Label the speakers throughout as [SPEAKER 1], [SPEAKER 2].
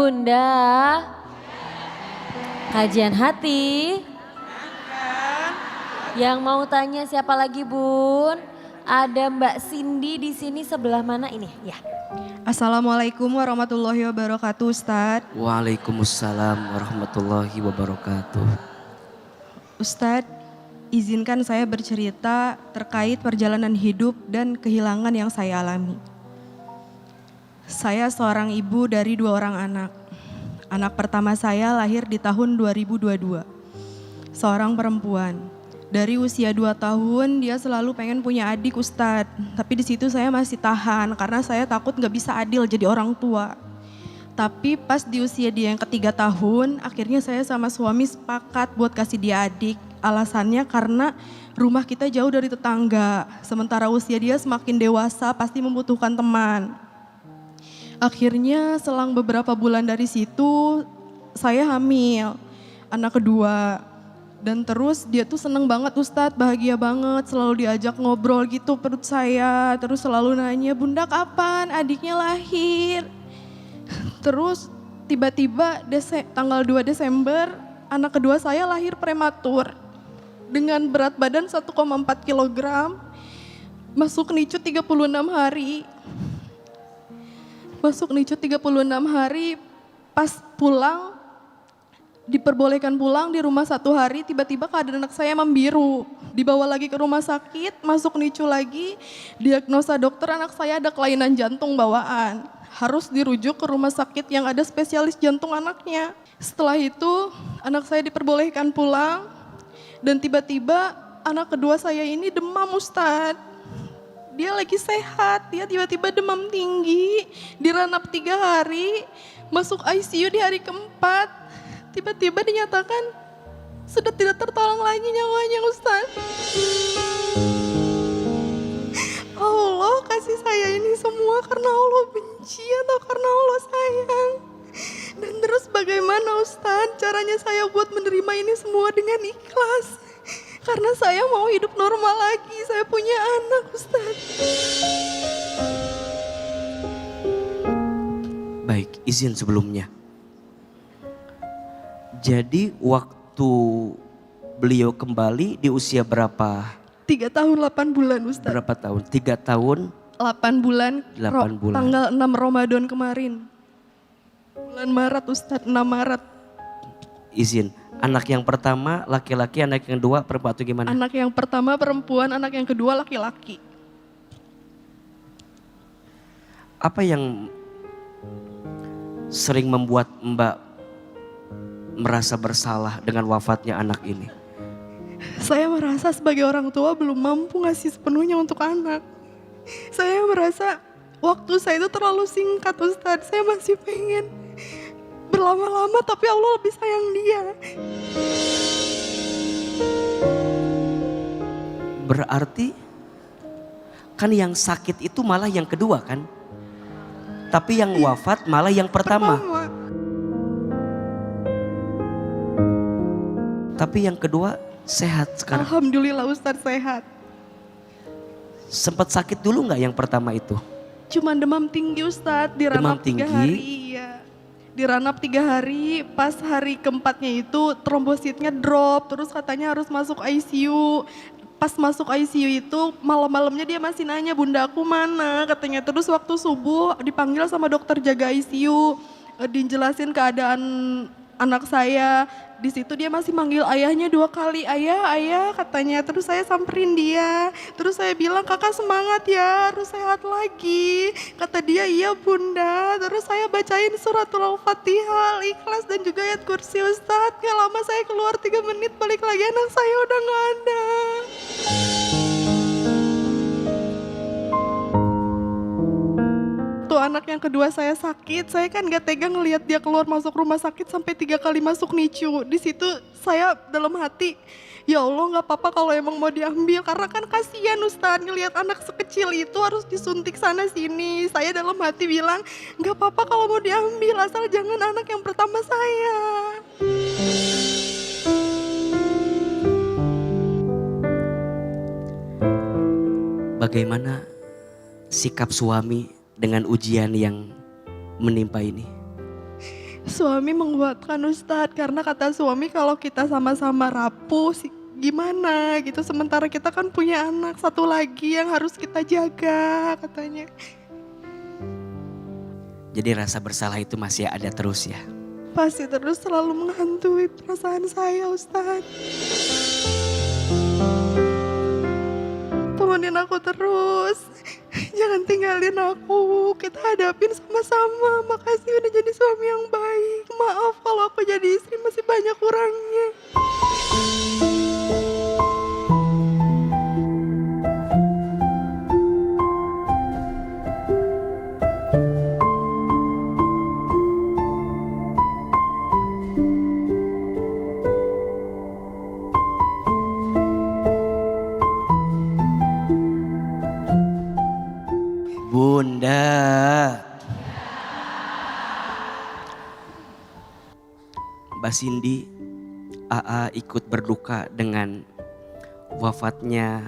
[SPEAKER 1] Bunda, kajian hati. Yang mau tanya siapa lagi Bun? Ada Mbak Cindy di sini sebelah mana ini? Ya.
[SPEAKER 2] Assalamualaikum warahmatullahi wabarakatuh Ustadz.
[SPEAKER 3] Waalaikumsalam warahmatullahi wabarakatuh.
[SPEAKER 2] Ustadz, izinkan saya bercerita terkait perjalanan hidup dan kehilangan yang saya alami. Saya seorang ibu dari 2 orang anak. Anak pertama saya lahir di tahun 2022. Seorang perempuan. Dari usia 2 tahun dia selalu pengen punya adik Ustadz. Tapi di situ saya masih tahan karena saya takut gak bisa adil jadi orang tua. Tapi pas di usia dia yang ketiga tahun, akhirnya saya sama suami sepakat buat kasih dia adik. Alasannya karena rumah kita jauh dari tetangga. Sementara usia dia semakin dewasa pasti membutuhkan teman. Akhirnya selang beberapa bulan dari situ saya hamil anak kedua. Dan terus dia tuh seneng banget Ustadz, bahagia banget, selalu diajak ngobrol gitu perut saya. Terus selalu nanya, Bunda kapan adiknya lahir? Terus tiba-tiba tanggal 2 Desember anak kedua saya lahir prematur. Dengan berat badan 1,4 kilogram, masuk NICU 36 hari. Masuk NICU 36 hari, pas pulang, diperbolehkan pulang di rumah 1 hari, tiba-tiba keadaan anak saya membiru. Dibawa lagi ke rumah sakit, masuk NICU lagi, diagnosa dokter anak saya ada kelainan jantung bawaan. Harus dirujuk ke rumah sakit yang ada spesialis jantung anaknya. Setelah itu anak saya diperbolehkan pulang dan tiba-tiba anak kedua saya ini demam Ustadz. Dia lagi sehat, dia tiba-tiba demam tinggi, diranap 3 hari, masuk ICU di hari keempat. Tiba-tiba dinyatakan sudah tidak tertolong lagi nyawanya Ustaz. Allah kasih saya ini semua karena Allah benci atau karena Allah sayang. Dan terus bagaimana Ustaz caranya saya buat menerima ini semua dengan ikhlas. Karena saya mau hidup normal lagi, saya punya anak Ustaz.
[SPEAKER 3] Baik, izin sebelumnya. Jadi waktu beliau kembali di usia berapa?
[SPEAKER 2] 3 tahun 8 bulan Ustaz.
[SPEAKER 3] Berapa tahun? 3 tahun?
[SPEAKER 2] 8 bulan,
[SPEAKER 3] 8 bulan.
[SPEAKER 2] Tanggal 6 Ramadan kemarin. Bulan Maret Ustaz, 6 Maret.
[SPEAKER 3] Izin, anak yang pertama laki-laki, anak yang kedua perempuan atau gimana?
[SPEAKER 2] Anak yang pertama perempuan, anak yang kedua laki-laki.
[SPEAKER 3] Apa yang sering membuat Mbak merasa bersalah dengan wafatnya anak ini?
[SPEAKER 2] Saya merasa sebagai orang tua belum mampu ngasih sepenuhnya untuk anak. Saya merasa waktu saya itu terlalu singkat Ustadz. Saya masih pengen berlama-lama tapi Allah lebih sayang dia.
[SPEAKER 3] Berarti kan yang sakit itu malah yang kedua kan? Tapi yang wafat malah yang pertama. Tapi yang kedua sehat sekarang.
[SPEAKER 2] Alhamdulillah Ustadz sehat.
[SPEAKER 3] Sempat sakit dulu nggak yang pertama itu?
[SPEAKER 2] Cuman demam tinggi Ustadz, diranap 3 hari. Iya. Diranap 3 hari, pas hari keempatnya itu trombositnya drop, terus katanya harus masuk ICU. Pas masuk ICU itu malam-malamnya dia masih nanya, Bunda aku mana katanya. Terus waktu subuh dipanggil sama dokter jaga ICU, dijelasin keadaan anak saya. Di situ dia masih manggil ayahnya 2 kali, ayah katanya. Terus saya samperin dia, terus saya bilang kakak semangat ya, harus sehat lagi. Kata dia iya Bunda, terus saya bacain suratul Al-Fatihah, Ikhlas dan juga ayat kursi Ustadz. Gak lama saya keluar 3 menit balik lagi anak saya udah gak ada. Tuh anak yang kedua saya sakit, saya kan gak tega ngelihat dia keluar masuk rumah sakit sampai 3 kali masuk NICU. Di situ saya dalam hati, ya Allah gak apa-apa kalau emang mau diambil. Karena kan kasihan Ustaz ngelihat anak sekecil itu harus disuntik sana sini. Saya dalam hati bilang, gak apa-apa kalau mau diambil asal jangan anak yang pertama saya.
[SPEAKER 3] Bagaimana sikap suami dengan ujian yang menimpa ini?
[SPEAKER 2] Suami menguatkan Ustadz, karena kata suami kalau kita sama-sama rapuh gimana gitu. Sementara kita kan punya anak satu lagi yang harus kita jaga katanya.
[SPEAKER 3] Jadi rasa bersalah itu masih ada terus ya?
[SPEAKER 2] Pasti terus selalu menghantui perasaan saya Ustadz. Temenin aku terus, jangan tinggalin aku, kita hadapin sama-sama. Makasih udah jadi suami yang baik. Maaf kalau aku jadi istri masih banyak kurangnya.
[SPEAKER 3] Bunda, Mbak Cindy, AA ikut berduka dengan wafatnya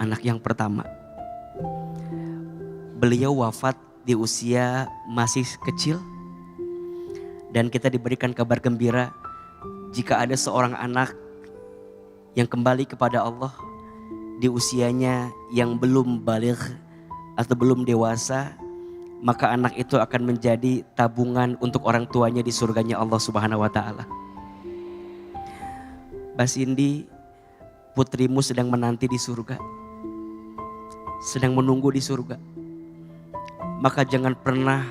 [SPEAKER 3] anak yang pertama. Beliau wafat di usia masih kecil dan kita diberikan kabar gembira jika ada seorang anak yang kembali kepada Allah di usianya yang belum baligh atau belum dewasa, maka anak itu akan menjadi tabungan untuk orang tuanya di surganya Allah Subhanahu wa taala. Mbak Cindy, putrimu sedang menanti di surga. Sedang menunggu di surga. Maka jangan pernah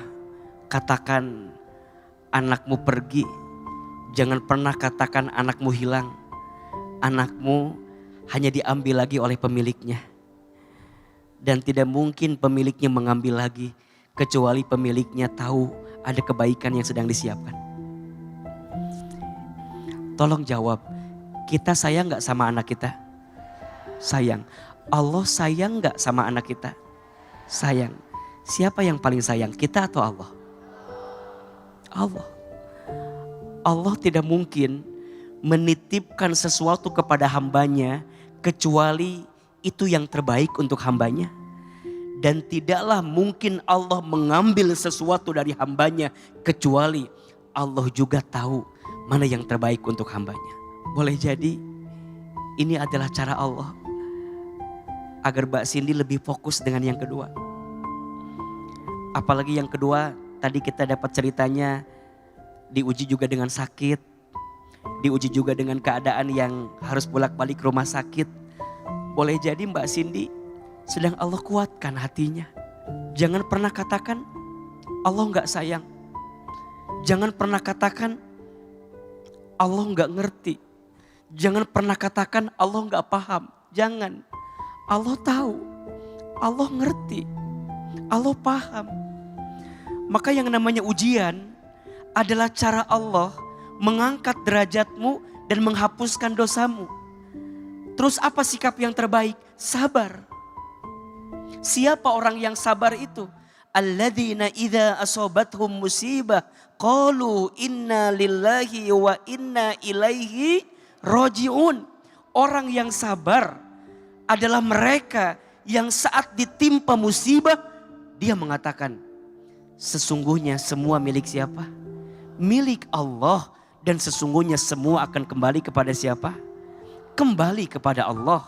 [SPEAKER 3] katakan anakmu pergi. Jangan pernah katakan anakmu hilang. Anakmu hanya diambil lagi oleh pemiliknya. Dan tidak mungkin pemiliknya mengambil lagi kecuali pemiliknya tahu ada kebaikan yang sedang disiapkan. Tolong jawab, kita sayang gak sama anak kita? Sayang. Allah sayang gak sama anak kita? Sayang. Siapa yang paling sayang, kita atau Allah? Allah. Allah tidak mungkin menitipkan sesuatu kepada hambanya kecuali itu yang terbaik untuk hambanya. Dan tidaklah mungkin Allah mengambil sesuatu dari hambanya kecuali Allah juga tahu mana yang terbaik untuk hambanya. Boleh jadi ini adalah cara Allah agar Mbak Cindy lebih fokus dengan yang kedua. Apalagi yang kedua, tadi kita dapat ceritanya diuji juga dengan sakit, diuji juga dengan keadaan yang harus bolak-balik rumah sakit. Boleh jadi Mbak Cindy sedang Allah kuatkan hatinya. Jangan pernah katakan Allah gak sayang. Jangan pernah katakan Allah gak ngerti. Jangan pernah katakan Allah gak paham. Jangan. Allah tahu. Allah ngerti. Allah paham. Maka yang namanya ujian adalah cara Allah mengangkat derajatmu dan menghapuskan dosamu. Terus apa sikap yang terbaik? Sabar. Siapa orang yang sabar itu? Alladzina idza asobathum musibah qalu inna lillahi wa inna ilaihi rajiun. Orang yang sabar adalah mereka yang saat ditimpa musibah dia mengatakan, sesungguhnya semua milik siapa? Milik Allah, dan sesungguhnya semua akan kembali kepada siapa? Kembali kepada Allah.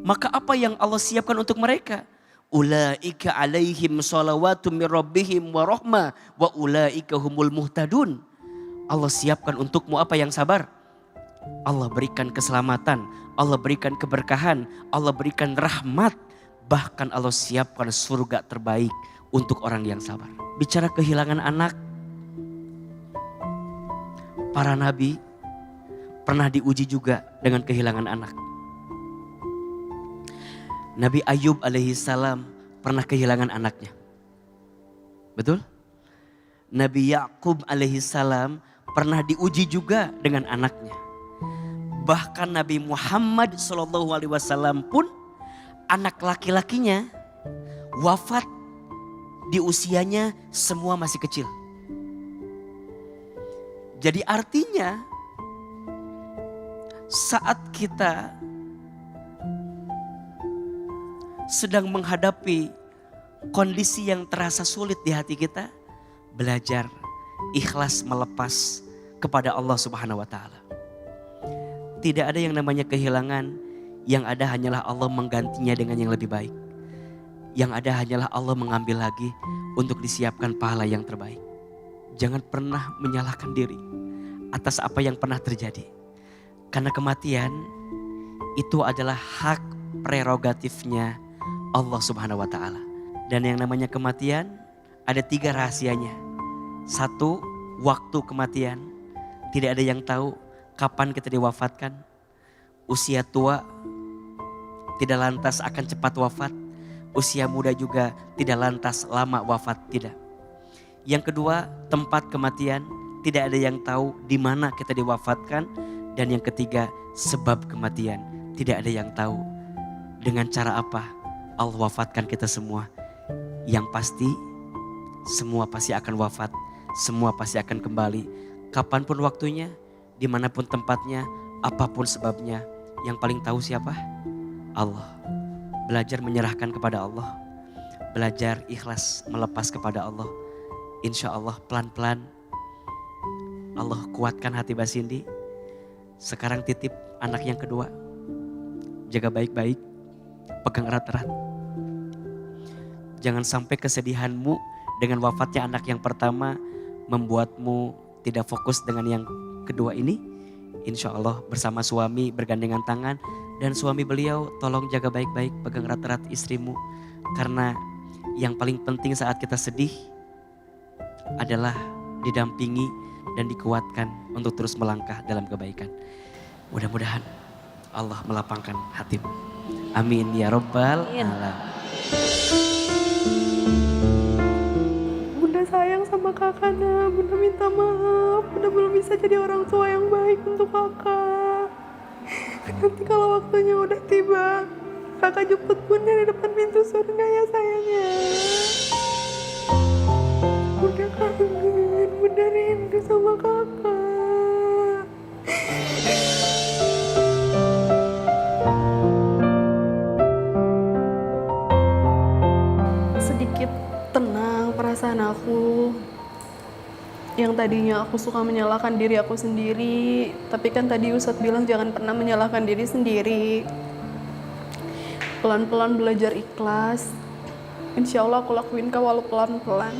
[SPEAKER 3] Maka apa yang Allah siapkan untuk mereka? Ulaika alaihim shalawatu mir rabbihim wa rahmah wa ulaika humul muhtadun. Allah siapkan untukmu apa yang sabar? Allah berikan keselamatan, Allah berikan keberkahan, Allah berikan rahmat. Bahkan Allah siapkan surga terbaik untuk orang yang sabar. Bicara kehilangan anak, para nabi pernah diuji juga dengan kehilangan anak. Nabi Ayub alaihissalam pernah kehilangan anaknya. Betul? Nabi Yakub alaihissalam pernah diuji juga dengan anaknya. Bahkan Nabi Muhammad SAW pun anak laki-lakinya wafat di usianya semua masih kecil. Jadi artinya saat kita sedang menghadapi kondisi yang terasa sulit di hati kita, belajar ikhlas melepas kepada Allah Subhanahu wa taala. Tidak ada yang namanya kehilangan, yang ada hanyalah Allah menggantinya dengan yang lebih baik. Yang ada hanyalah Allah mengambil lagi untuk disiapkan pahala yang terbaik. Jangan pernah menyalahkan diri atas apa yang pernah terjadi. Karena kematian itu adalah hak prerogatifnya Allah Subhanahu wa taala. Dan yang namanya kematian ada 3 rahasianya. 1, waktu kematian. Tidak ada yang tahu kapan kita diwafatkan. Usia tua tidak lantas akan cepat wafat. Usia muda juga tidak lantas lama wafat, tidak. Yang kedua, tempat kematian. Tidak ada yang tahu di mana kita diwafatkan. Dan yang ketiga, sebab kematian. Tidak ada yang tahu dengan cara apa Allah wafatkan kita semua. Yang pasti, semua pasti akan wafat. Semua pasti akan kembali. Kapanpun waktunya, dimanapun tempatnya, apapun sebabnya. Yang paling tahu siapa? Allah. Belajar menyerahkan kepada Allah. Belajar ikhlas melepas kepada Allah. Insya Allah pelan-pelan Allah kuatkan hati Mbak Cindy. Sekarang titip anak yang kedua. Jaga baik-baik. Pegang erat-erat. Jangan sampai kesedihanmu dengan wafatnya anak yang pertama membuatmu tidak fokus dengan yang kedua ini. Insya Allah bersama suami bergandengan tangan. Dan suami beliau tolong jaga baik-baik, pegang erat-erat istrimu. Karena yang paling penting saat kita sedih adalah didampingi dan dikuatkan untuk terus melangkah dalam kebaikan. Mudah-mudahan Allah melapangkan hatimu. Amin ya Rabbal Alamin.
[SPEAKER 2] Bunda sayang sama kakak, nah. Bunda minta maaf. Bunda belum bisa jadi orang tua yang baik untuk kakak. Nanti kalau waktunya udah tiba, kakak jemput Bunda di depan pintu surga ya sayangnya. Bunda kangen, Bunda rindu sama kakak. Sedikit tenang perasaan aku. Yang tadinya aku suka menyalahkan diri aku sendiri. Tapi kan tadi Ustadz bilang jangan pernah menyalahkan diri sendiri. Pelan-pelan belajar ikhlas. Insya Allah aku lakuin walau pelan-pelan.